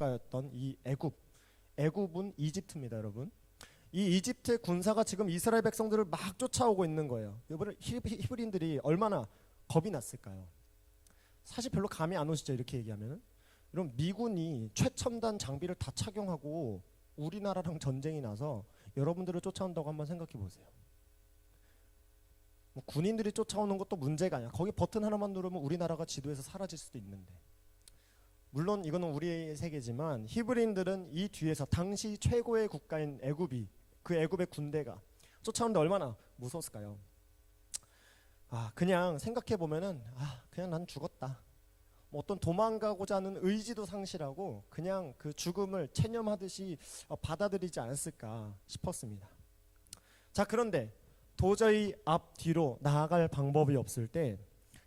국가였던 이 애굽은 이집트입니다, 여러분. 이 이집트의 군사가 지금 이스라엘 백성들을 막 쫓아오고 있는 거예요. 이번에 히브리인들이 얼마나 겁이 났을까요? 사실 별로 감이 안 오시죠, 이렇게 얘기하면은. 여러분, 미군이 최첨단 장비를 다 착용하고 우리나라랑 전쟁이 나서 여러분들을 쫓아온다고 한번 생각해 보세요. 뭐 군인들이 쫓아오는 것도 문제가 아니야. 거기 버튼 하나만 누르면 우리나라가 지도에서 사라질 수도 있는데. 물론 이거는 우리의 세계지만 히브리인들은 이 뒤에서 당시 최고의 국가인 애굽이, 그 애굽의 군대가 쫓아오는데 얼마나 무서웠을까요? 그냥 생각해 보면은 그냥 난 죽었다. 뭐 어떤 도망가고자 하는 의지도 상실하고 그냥 그 죽음을 체념하듯이 받아들이지 않았을까 싶었습니다. 자, 그런데 도저히 앞뒤로 나아갈 방법이 없을 때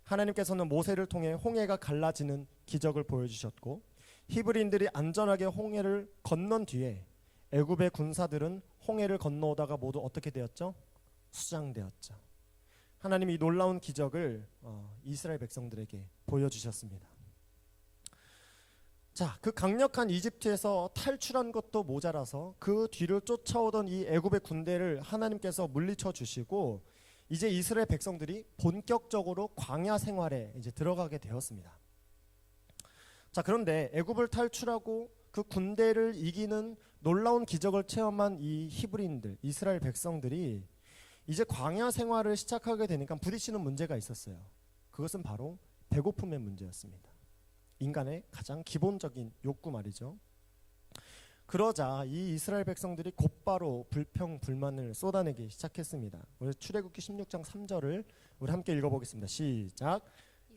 하나님께서는 모세를 통해 홍해가 갈라지는 기적을 보여주셨고, 히브리인들이 안전하게 홍해를 건넌 뒤에 애굽의 군사들은 홍해를 건너오다가 모두 어떻게 되었죠? 수장되었죠. 하나님이 이 놀라운 기적을 이스라엘 백성들에게 보여주셨습니다. 자, 그 강력한 이집트에서 탈출한 것도 모자라서 그 뒤를 쫓아오던 이 애굽의 군대를 하나님께서 물리쳐 주시고, 이제 이스라엘 백성들이 본격적으로 광야 생활에 이제 들어가게 되었습니다. 자, 그런데 애굽을 탈출하고 그 군대를 이기는 놀라운 기적을 체험한 이 히브리인들, 이스라엘 백성들이 이제 광야 생활을 시작하게 되니까 부딪히는 문제가 있었어요. 그것은 바로 배고픔의 문제였습니다. 인간의 가장 기본적인 욕구 말이죠. 그러자 이 이스라엘 백성들이 곧바로 불평불만을 쏟아내기 시작했습니다. 우리 출애굽기 16장 3절을 우리 함께 읽어보겠습니다. 시작.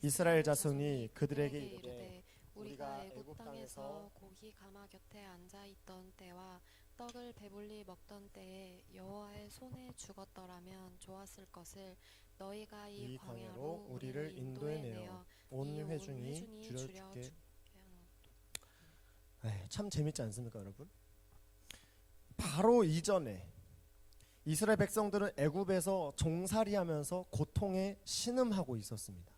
이스라엘 자손이 그들에게 이르되 우리가 애굽 땅에서 고기 가마 곁에 앉아 있던 때와 떡을 배불리 먹던 때에 여호와의 손에 죽었더라면 좋았을 것을 너희가 이 광야로 우리를 인도해내어 온 회중이 줄여 참 재밌지 않습니까, 여러분? 바로 이전에 이스라엘 백성들은 애굽에서 종살이하면서 고통에 신음하고 있었습니다.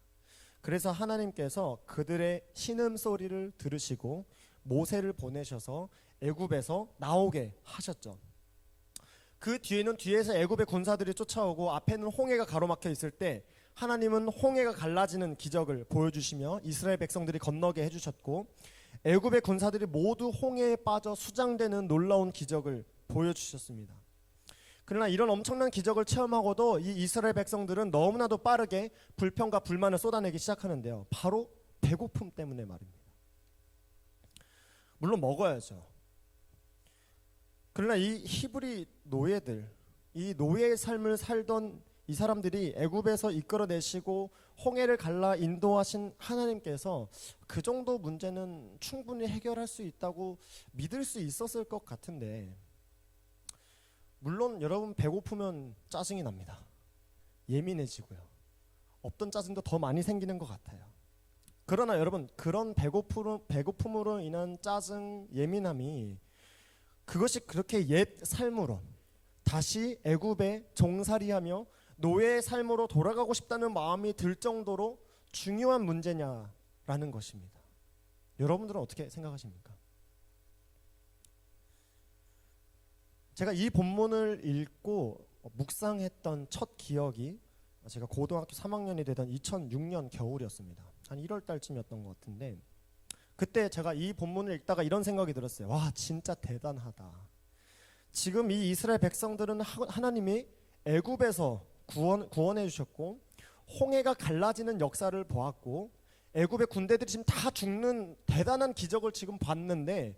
그래서 하나님께서 그들의 신음 소리를 들으시고 모세를 보내셔서 애굽에서 나오게 하셨죠. 그 뒤에는 뒤에서 애굽의 군사들이 쫓아오고 앞에는 홍해가 가로막혀 있을 때 하나님은 홍해가 갈라지는 기적을 보여주시며 이스라엘 백성들이 건너게 해주셨고, 애굽의 군사들이 모두 홍해에 빠져 수장되는 놀라운 기적을 보여주셨습니다. 그러나 이런 엄청난 기적을 체험하고도 이 이스라엘 백성들은 너무나도 빠르게 불평과 불만을 쏟아내기 시작하는데요. 바로 배고픔 때문에 말입니다. 물론 먹어야죠. 그러나 이 히브리 노예들, 이 노예의 삶을 살던 이 사람들이 애굽에서 이끌어내시고 홍해를 갈라 인도하신 하나님께서 그 정도 문제는 충분히 해결할 수 있다고 믿을 수 있었을 것 같은데, 물론 여러분 배고프면 짜증이 납니다. 예민해지고요. 없던 짜증도 더 많이 생기는 것 같아요. 그러나 여러분, 그런 배고픔으로 인한 짜증, 예민함이 그것이 그렇게 옛 삶으로 다시 애굽에 종살이하며 노예의 삶으로 돌아가고 싶다는 마음이 들 정도로 중요한 문제냐라는 것입니다. 여러분들은 어떻게 생각하십니까? 제가 이 본문을 읽고 묵상했던 첫 기억이 제가 고등학교 3학년이 되던 2006년 겨울이었습니다. 한 1월 달쯤이었던 것 같은데, 그때 제가 이 본문을 읽다가 이런 생각이 들었어요. 와, 진짜 대단하다. 지금 이 이스라엘 백성들은 하나님이 애굽에서 구원해 주셨고 홍해가 갈라지는 역사를 보았고 애굽의 군대들이 지금 다 죽는 대단한 기적을 지금 봤는데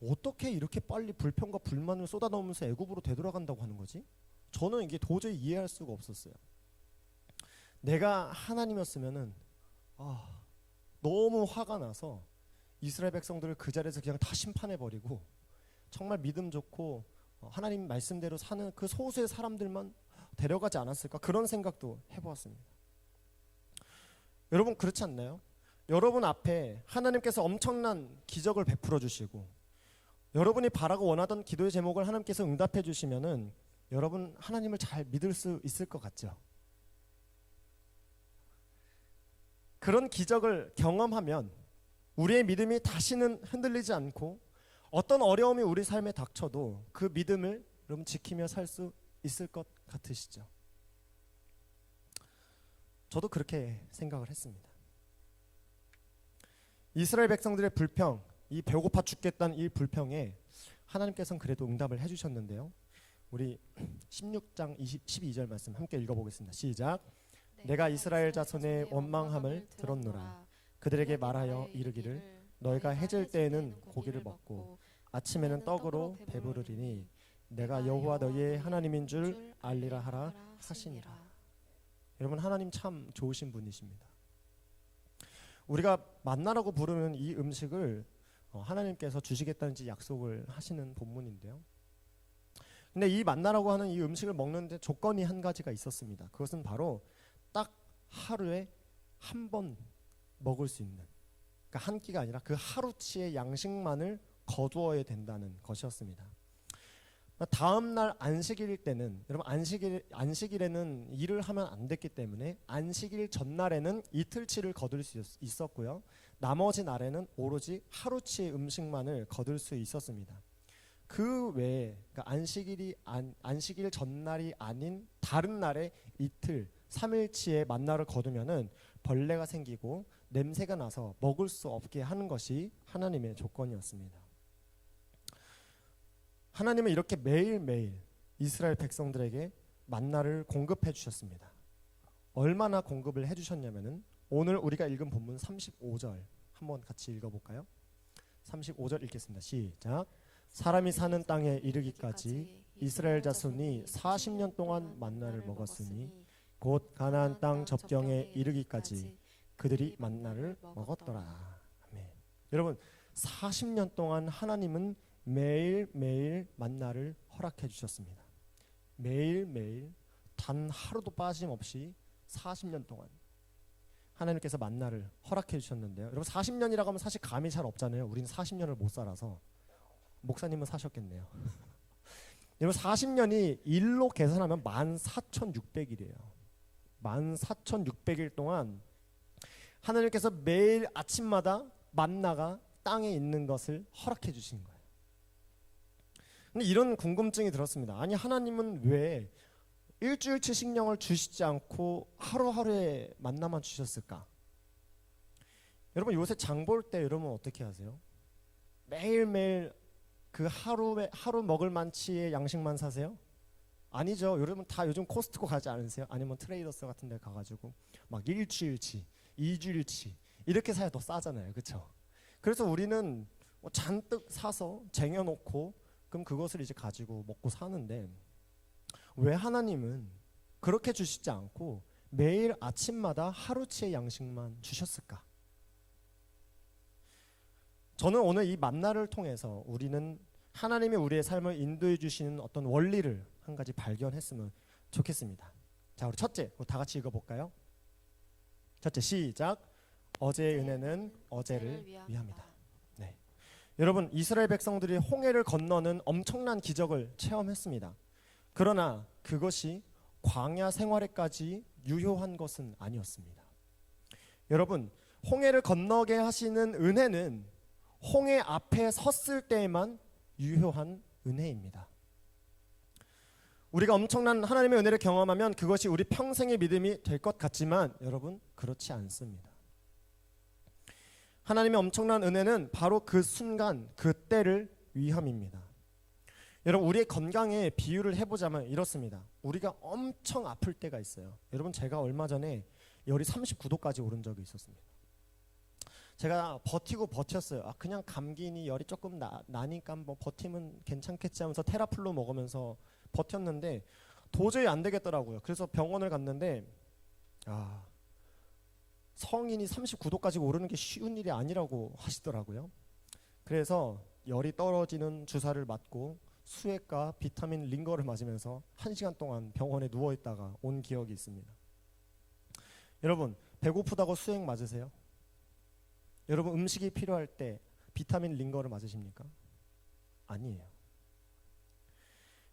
어떻게 이렇게 빨리 불평과 불만을 쏟아넣으면서 애굽으로 되돌아간다고 하는 거지? 저는 이게 도저히 이해할 수가 없었어요. 내가 하나님이었으면은 너무 화가 나서 이스라엘 백성들을 그 자리에서 그냥 다 심판해버리고 정말 믿음 좋고 하나님 말씀대로 사는 그 소수의 사람들만 데려가지 않았을까, 그런 생각도 해보았습니다. 여러분, 그렇지 않나요? 여러분 앞에 하나님께서 엄청난 기적을 베풀어 주시고 여러분이 바라고 원하던 기도의 제목을 하나님께서 응답해 주시면은 여러분 하나님을 잘 믿을 수 있을 것 같죠? 그런 기적을 경험하면 우리의 믿음이 다시는 흔들리지 않고 어떤 어려움이 우리 삶에 닥쳐도 그 믿음을 여러분 지키며 살 수 있을 것 같으시죠? 저도 그렇게 생각을 했습니다. 이스라엘 백성들의 불평, 이 배고파 죽겠다는 이 불평에 하나님께서는 그래도 응답을 해주셨는데요. 우리 16장 12절 말씀 함께 읽어보겠습니다. 시작. 내가 이스라엘 자손의 원망함을 들었노라. 그들에게 말하여 이르기를 너희가 해질 때에는 고기를 먹고 아침에는 떡으로 배부르리니 내가 여호와 너희의 하나님인 줄 알리라 하라 하시니라. 여러분, 하나님 참 좋으신 분이십니다. 우리가 만나라고 부르는 이 음식을 하나님께서 주시겠다는 약속을 하시는 본문인데요. 근데 이 만나라고 하는 이 음식을 먹는데 조건이 한 가지가 있었습니다. 그것은 바로 딱 하루에 한 번 먹을 수 있는, 그러니까 한 끼가 아니라 그 하루치의 양식만을 거두어야 된다는 것이었습니다. 다음 날 안식일 때는, 여러분, 안식일에는 일을 하면 안 됐기 때문에 안식일 전날에는 이틀치를 거둘 수 있었고요. 나머지 날에는 오로지 하루치의 음식만을 거둘 수 있었습니다. 그 외에, 그러니까 안식일 전날이 아닌 다른 날에 이틀, 3일치의 만나를 거두면은 벌레가 생기고 냄새가 나서 먹을 수 없게 하는 것이 하나님의 조건이었습니다. 하나님은 이렇게 매일매일 이스라엘 백성들에게 만나를 공급해 주셨습니다. 얼마나 공급을 해 주셨냐면은 오늘 우리가 읽은 본문 35절 한번 같이 읽어볼까요? 35절 읽겠습니다. 시작. 사람이 사는 땅에 이르기까지 이스라엘 자손이 40년 동안 만나를 먹었으니 곧 가나안 땅 접경에 이르기까지 그들이 만나를 먹었더라. 아멘. 여러분, 40년 동안 하나님은 매일매일 만나를 허락해 주셨습니다. 매일매일 단 하루도 빠짐없이 40년 동안 하나님께서 만나를 허락해 주셨는데요. 여러분, 40년이라고 하면 사실 감이 잘 없잖아요. 우리는 40년을 못 살아서. 목사님은 사셨겠네요. 여러분, 40년이 일로 계산하면 14,600일이에요. 14,600일 동안 하나님께서 매일 아침마다 만나가 땅에 있는 것을 허락해 주신 거예요. 근데 이런 궁금증이 들었습니다. 아니, 하나님은 왜 일주일치 식량을 주시지 않고 하루하루에 만나만 주셨을까? 여러분, 요새 장 볼 때 여러분 어떻게 하세요? 매일매일 그 하루 먹을 만치의 양식만 사세요? 아니죠. 여러분 다 요즘 코스트코 가지 않으세요? 아니면 트레이더스 같은 데 가가지고 막 일주일치, 2주일치 이렇게 사야 더 싸잖아요. 그렇죠? 그래서 우리는 잔뜩 사서 쟁여놓고 그럼 그것을 이제 가지고 먹고 사는데, 왜 하나님은 그렇게 주시지 않고 매일 아침마다 하루치의 양식만 주셨을까? 저는 오늘 이 만나를 통해서 우리는 하나님이 우리의 삶을 인도해 주시는 어떤 원리를 한 가지 발견했으면 좋겠습니다. 자, 우리 첫째, 다 같이 읽어볼까요? 첫째, 시작. 어제의 은혜는 어제를 위함이다. 네. 여러분, 이스라엘 백성들이 홍해를 건너는 엄청난 기적을 체험했습니다. 그러나 그것이 광야 생활에까지 유효한 것은 아니었습니다. 여러분, 홍해를 건너게 하시는 은혜는 홍해 앞에 섰을 때에만 유효한 은혜입니다. 우리가 엄청난 하나님의 은혜를 경험하면 그것이 우리 평생의 믿음이 될 것 같지만 여러분, 그렇지 않습니다. 하나님의 엄청난 은혜는 바로 그 순간, 그 때를 위함입니다. 여러분, 우리의 건강에 비유를 해보자면 이렇습니다. 우리가 엄청 아플 때가 있어요. 여러분, 제가 얼마 전에 열이 39도까지 오른 적이 있었습니다. 제가 버텼어요. 그냥 감기니 열이 조금 나니까 뭐 버티면 괜찮겠지 하면서 테라플루 먹으면서 버텼는데 도저히 안 되겠더라고요. 그래서 병원을 갔는데 성인이 39도까지 오르는 게 쉬운 일이 아니라고 하시더라고요. 그래서 열이 떨어지는 주사를 맞고 수액과 비타민 링거를 맞으면서 1시간 동안 병원에 누워있다가 온 기억이 있습니다. 여러분, 배고프다고 수액 맞으세요? 여러분, 음식이 필요할 때 비타민 링거를 맞으십니까? 아니에요.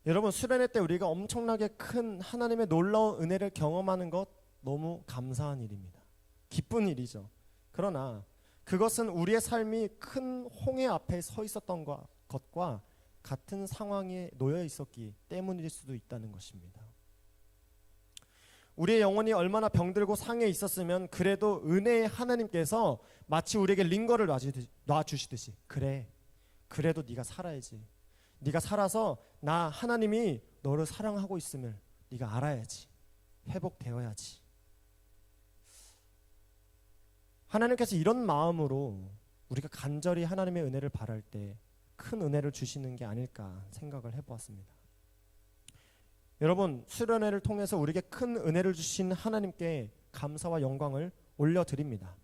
여러분, 수련회 때 우리가 엄청나게 큰 하나님의 놀라운 은혜를 경험하는 것 너무 감사한 일입니다. 기쁜 일이죠. 그러나 그것은 우리의 삶이 큰 홍해 앞에 서 있었던 것과 같은 상황에 놓여 있었기 때문일 수도 있다는 것입니다. 우리의 영혼이 얼마나 병들고 상해 있었으면 그래도 은혜의 하나님께서 마치 우리에게 링거를 놔주시듯이 그래도 네가 살아야지. 네가 살아서 나 하나님이 너를 사랑하고 있음을 네가 알아야지. 회복되어야지. 하나님께서 이런 마음으로 우리가 간절히 하나님의 은혜를 바랄 때 큰 은혜를 주시는 게 아닐까 생각을 해보았습니다. 여러분, 수련회를 통해서 우리에게 큰 은혜를 주신 하나님께 감사와 영광을 올려드립니다.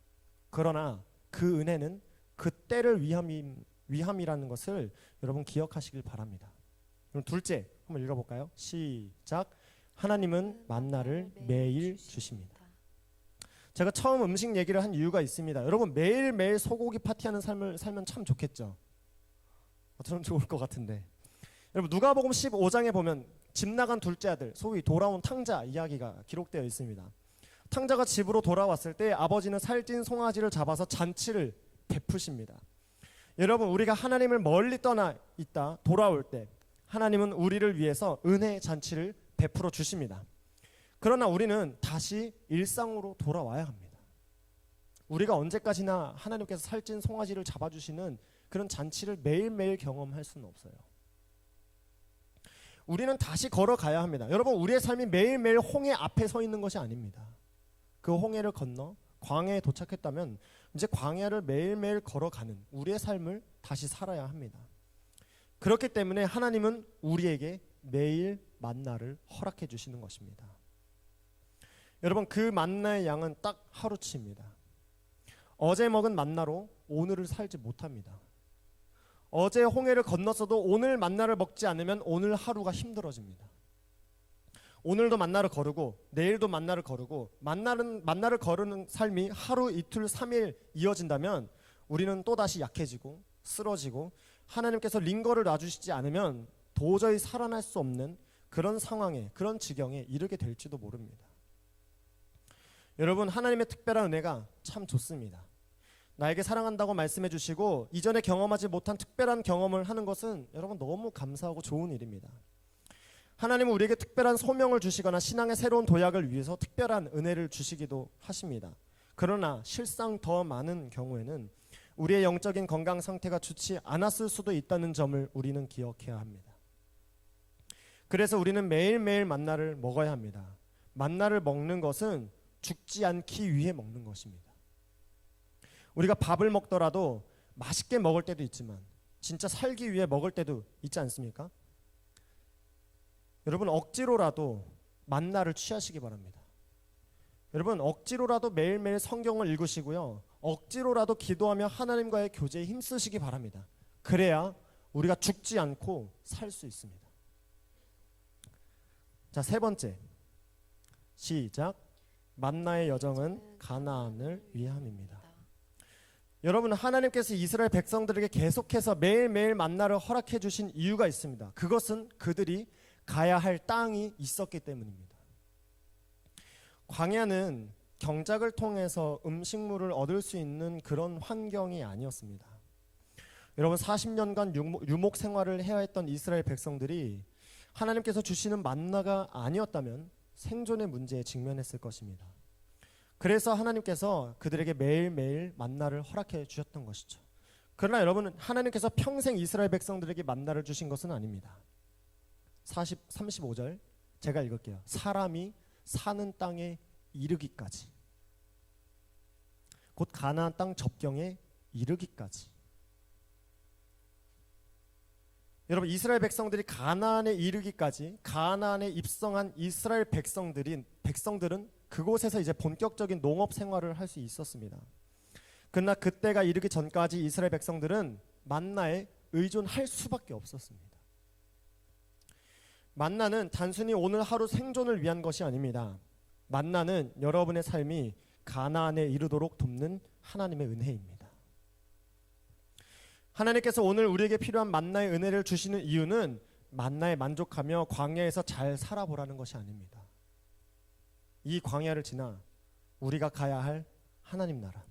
그러나 그 은혜는 그 때를 위함이라는 것을 여러분 기억하시길 바랍니다. 그럼 둘째 한번 읽어볼까요? 시작. 하나님은 만나를 매일 주십니다. 제가 처음 음식 얘기를 한 이유가 있습니다. 여러분, 매일매일 소고기 파티하는 삶을 살면 참 좋겠죠. 저는 좋을 것 같은데. 여러분, 누가복음 15장에 보면 집 나간 둘째 아들, 소위 돌아온 탕자 이야기가 기록되어 있습니다. 탕자가 집으로 돌아왔을 때 아버지는 살찐 송아지를 잡아서 잔치를 베푸십니다. 여러분, 우리가 하나님을 멀리 떠나 있다 돌아올 때 하나님은 우리를 위해서 은혜의 잔치를 베풀어 주십니다. 그러나 우리는 다시 일상으로 돌아와야 합니다. 우리가 언제까지나 하나님께서 살찐 송아지를 잡아주시는 그런 잔치를 매일매일 경험할 수는 없어요. 우리는 다시 걸어가야 합니다. 여러분, 우리의 삶이 매일매일 홍해 앞에 서 있는 것이 아닙니다. 그 홍해를 건너 광야에 도착했다면 이제 광야를 매일매일 걸어가는 우리의 삶을 다시 살아야 합니다. 그렇기 때문에 하나님은 우리에게 매일 만나를 허락해 주시는 것입니다. 여러분, 그 만나의 양은 딱 하루치입니다. 어제 먹은 만나로 오늘을 살지 못합니다. 어제 홍해를 건넜어도 오늘 만나를 먹지 않으면 오늘 하루가 힘들어집니다. 오늘도 만나를 거르고 내일도 만나를 거르고 만나를 거르는 삶이 하루, 이틀, 3일 이어진다면 우리는 또다시 약해지고 쓰러지고 하나님께서 링거를 놔주시지 않으면 도저히 살아날 수 없는 그런 상황에, 그런 지경에 이르게 될지도 모릅니다. 여러분, 하나님의 특별한 은혜가 참 좋습니다. 나에게 사랑한다고 말씀해 주시고 이전에 경험하지 못한 특별한 경험을 하는 것은 여러분 너무 감사하고 좋은 일입니다. 하나님은 우리에게 특별한 소명을 주시거나 신앙의 새로운 도약을 위해서 특별한 은혜를 주시기도 하십니다. 그러나 실상 더 많은 경우에는 우리의 영적인 건강 상태가 좋지 않았을 수도 있다는 점을 우리는 기억해야 합니다. 그래서 우리는 매일매일 만나를 먹어야 합니다. 만나를 먹는 것은 죽지 않기 위해 먹는 것입니다. 우리가 밥을 먹더라도 맛있게 먹을 때도 있지만 진짜 살기 위해 먹을 때도 있지 않습니까? 여러분, 억지로라도 만나를 취하시기 바랍니다. 여러분, 억지로라도 매일매일 성경을 읽으시고요, 억지로라도 기도하며 하나님과의 교제에 힘쓰시기 바랍니다. 그래야 우리가 죽지 않고 살 수 있습니다. 자, 세 번째, 시작. 만나의 여정은 가나안을 위함입니다. 여러분, 하나님께서 이스라엘 백성들에게 계속해서 매일매일 만나를 허락해 주신 이유가 있습니다. 그것은 그들이 가야 할 땅이 있었기 때문입니다. 광야는 경작을 통해서 음식물을 얻을 수 있는 그런 환경이 아니었습니다. 여러분, 40년간 유목 생활을 해야 했던 이스라엘 백성들이 하나님께서 주시는 만나가 아니었다면 생존의 문제에 직면했을 것입니다. 그래서 하나님께서 그들에게 매일매일 만나를 허락해 주셨던 것이죠. 그러나 여러분, 하나님께서 평생 이스라엘 백성들에게 만나를 주신 것은 아닙니다. 35절 제가 읽을게요. 사람이 사는 땅에 이르기까지, 곧 가나안 땅 접경에 이르기까지. 여러분, 이스라엘 백성들이 가나안에 이르기까지 가나안에 입성한 이스라엘 백성들은 그곳에서 이제 본격적인 농업 생활을 할 수 있었습니다. 그러나 그때가 이르기 전까지 이스라엘 백성들은 만나에 의존할 수밖에 없었습니다. 만나는 단순히 오늘 하루 생존을 위한 것이 아닙니다. 만나는 여러분의 삶이 가나안에 이르도록 돕는 하나님의 은혜입니다. 하나님께서 오늘 우리에게 필요한 만나의 은혜를 주시는 이유는 만나에 만족하며 광야에서 잘 살아보라는 것이 아닙니다. 이 광야를 지나 우리가 가야 할 하나님 나라,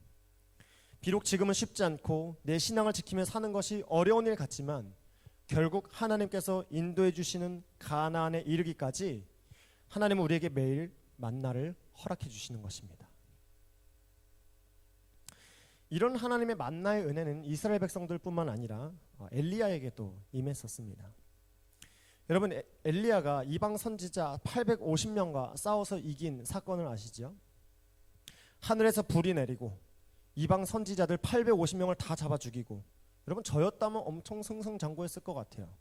비록 지금은 쉽지 않고 내 신앙을 지키며 사는 것이 어려운 일 같지만 결국 하나님께서 인도해 주시는 가나안에 이르기까지 하나님은 우리에게 매일 만나를 허락해 주시는 것입니다. 이런 하나님의 만나의 은혜는 이스라엘 백성들뿐만 아니라 엘리야에게도 임했었습니다. 여러분, 엘리야가 이방 선지자 850명과 싸워서 이긴 사건을 아시죠? 하늘에서 불이 내리고 이방 선지자들 850명을 다 잡아 죽이고, 여러분 저였다면 엄청 승승장구했을 것 같아요.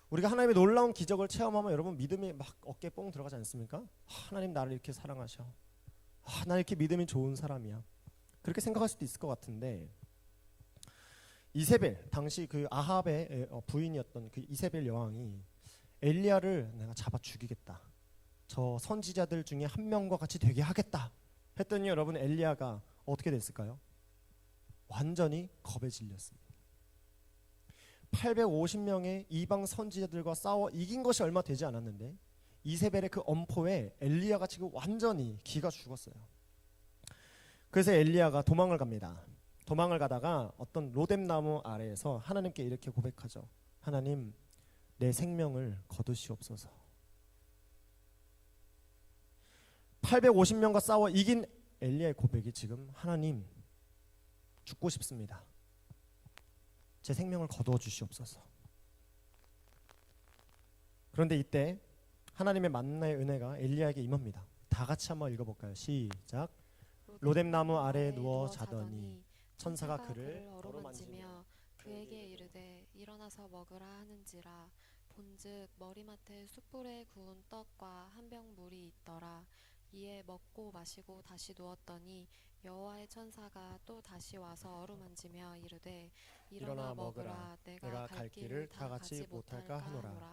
우리가 하나님의 놀라운 기적을 체험하면 여러분 믿음이 막 어깨에 뽕 들어가지 않습니까? 하나님 나를 이렇게 사랑하셔. 나 이렇게 믿음이 좋은 사람이야. 그렇게 생각할 수도 있을 것 같은데, 이세벨, 당시 그 아합의 부인이었던 그 이세벨 여왕이 엘리야를 내가 잡아 죽이겠다, 저 선지자들 중에 한 명과 같이 되게 하겠다 했더니 여러분 엘리야가 어떻게 됐을까요? 완전히 겁에 질렸습니다. 850명의 이방 선지자들과 싸워 이긴 것이 얼마 되지 않았는데 이세벨의 그 엄포에 엘리야가 지금 완전히 기가 죽었어요. 그래서 엘리야가 도망을 갑니다. 도망을 가다가 어떤 로뎀나무 아래에서 하나님께 이렇게 고백하죠. 하나님, 내 생명을 거두시옵소서. 850명과 싸워 이긴 엘리야의 고백이 지금, 하나님, 죽고 싶습니다. 제 생명을 거두어 주시옵소서. 그런데 이때 하나님의 만나의 은혜가 엘리야에게 임합니다. 다 같이 한번 읽어볼까요? 시작. 로뎀나무 아래에 누워 자더니 천사가 그를 어루만지며 그에게 이르되 일어나서 먹으라 하는지라. 본즉 머리맡에 숯불에 구운 떡과 한 병 물이 있더라. 이에 먹고 마시고 다시 누웠더니 여호와의 천사가 또 다시 와서 어루만지며 이르되 일어나 먹으라. 내가 갈 길을 다 가지 못할까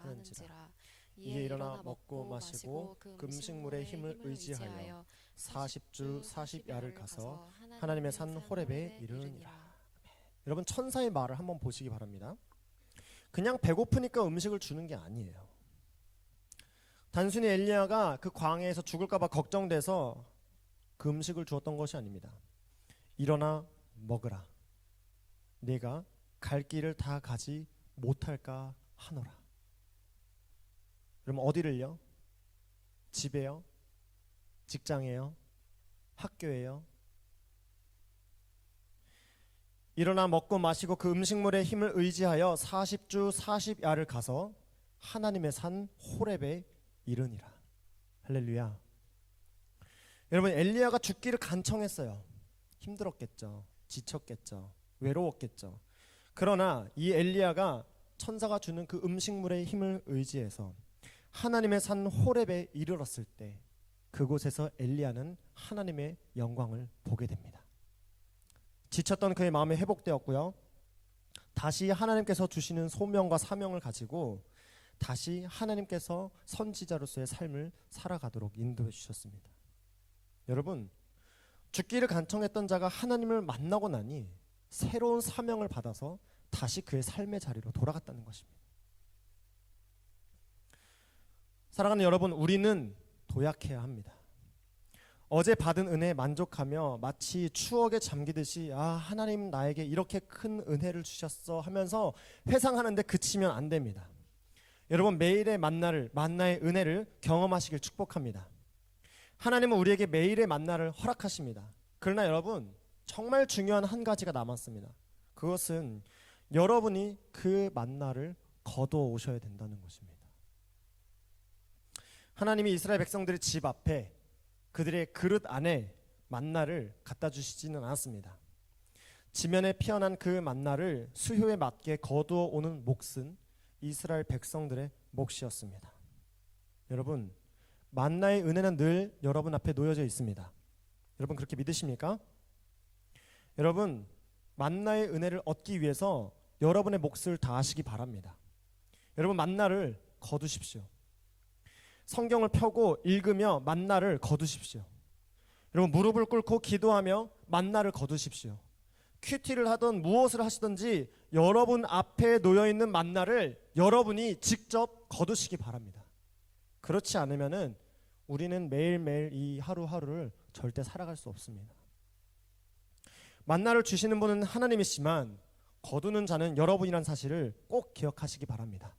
하는지라. 이에 일어나 먹고 마시고 그 음식물의 힘을 의지하여 40주 40야를 가서 하나님의 산 호렙에 이르니라. 여러분, 천사의 말을 한번 보시기 바랍니다. 그냥 배고프니까 음식을 주는 게 아니에요. 단순히 엘리야가 그 광야에서 죽을까 봐 걱정돼서 그 음식을 주었던 것이 아닙니다. 일어나 먹으라. 내가 갈 길을 다 가지 못할까 하노라. 그럼 어디를요? 집에요? 직장에요? 학교에요? 일어나 먹고 마시고 그 음식물의 힘을 의지하여 40주 40야를 가서 하나님의 산 호렙에 이르니라. 할렐루야. 여러분, 엘리야가 죽기를 간청했어요. 힘들었겠죠. 지쳤겠죠. 외로웠겠죠. 그러나 이 엘리야가 천사가 주는 그 음식물의 힘을 의지해서 하나님의 산 호렙에 이르렀을 때 그곳에서 엘리야는 하나님의 영광을 보게 됩니다. 지쳤던 그의 마음이 회복되었고요. 다시 하나님께서 주시는 소명과 사명을 가지고 다시 하나님께서 선지자로서의 삶을 살아가도록 인도해 주셨습니다. 여러분, 죽기를 간청했던 자가 하나님을 만나고 나니 새로운 사명을 받아서 다시 그의 삶의 자리로 돌아갔다는 것입니다. 사랑하는 여러분, 우리는 도약해야 합니다. 어제 받은 은혜에 만족하며 마치 추억에 잠기듯이 하나님 나에게 이렇게 큰 은혜를 주셨어 하면서 회상하는데 그치면 안 됩니다. 여러분, 매일의 만나의 은혜를 경험하시길 축복합니다. 하나님은 우리에게 매일의 만나를 허락하십니다. 그러나 여러분, 정말 중요한 한 가지가 남았습니다. 그것은 여러분이 그 만나를 거두어 오셔야 된다는 것입니다. 하나님이 이스라엘 백성들의 집 앞에 그들의 그릇 안에 만나를 갖다 주시지는 않았습니다. 지면에 피어난 그 만나를 수효에 맞게 거두어 오는 몫은 이스라엘 백성들의 몫이었습니다. 여러분, 만나의 은혜는 늘 여러분 앞에 놓여져 있습니다. 여러분, 그렇게 믿으십니까? 여러분, 만나의 은혜를 얻기 위해서 여러분의 몫을 다하시기 바랍니다. 여러분, 만나를 거두십시오. 성경을 펴고 읽으며 만나를 거두십시오. 여러분, 무릎을 꿇고 기도하며 만나를 거두십시오. 큐티를 하든 무엇을 하시든지 여러분 앞에 놓여있는 만나를 여러분이 직접 거두시기 바랍니다. 그렇지 않으면은 우리는 매일매일 이 하루하루를 절대 살아갈 수 없습니다. 만나를 주시는 분은 하나님이시지만 거두는 자는 여러분이란 사실을 꼭 기억하시기 바랍니다.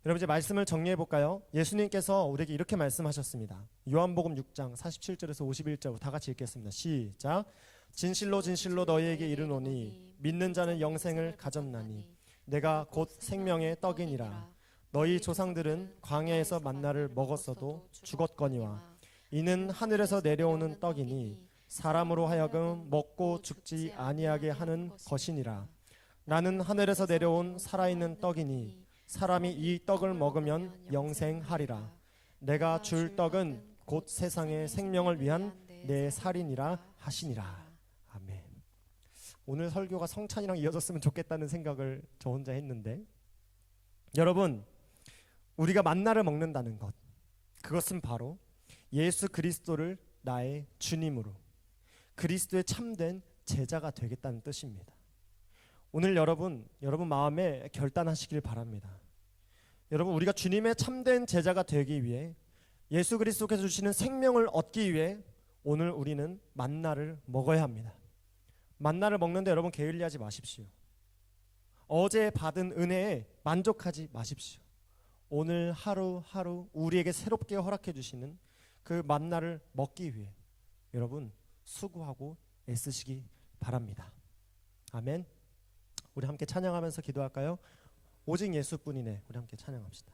여러분, 이제 말씀을 정리해 볼까요? 예수님께서 우리에게 이렇게 말씀하셨습니다. 요한복음 6장 47절에서 51절 다 같이 읽겠습니다. 시작. 진실로 진실로 너희에게 이르노니 믿는 자는 영생을 가졌나니 내가 곧 생명의 떡이니라. 너희 조상들은 광야에서 만나를 먹었어도 죽었거니와 이는 하늘에서 내려오는 떡이니 사람으로 하여금 먹고 죽지 아니하게 하는 것이니라. 나는 하늘에서 내려온 살아있는 떡이니 사람이 이 떡을 먹으면 영생하리라. 내가 줄 떡은 곧 세상의 생명을 위한 내 살이니라 하시니라. 아멘. 오늘 설교가 성찬이랑 이어졌으면 좋겠다는 생각을 저 혼자 했는데, 여러분, 우리가 만나를 먹는다는 것, 그것은 바로 예수 그리스도를 나의 주님으로, 그리스도의 참된 제자가 되겠다는 뜻입니다. 오늘 여러분 마음에 결단하시길 바랍니다. 여러분, 우리가 주님의 참된 제자가 되기 위해, 예수 그리스도께서 주시는 생명을 얻기 위해 오늘 우리는 만나를 먹어야 합니다. 만나를 먹는데 여러분 게을리하지 마십시오. 어제 받은 은혜에 만족하지 마십시오. 오늘 하루하루 우리에게 새롭게 허락해 주시는 그 만나를 먹기 위해 여러분 수고하고 애쓰시기 바랍니다. 아멘. 우리 함께 찬양하면서 기도할까요? 오직 예수뿐이네. 우리 함께 찬양합시다.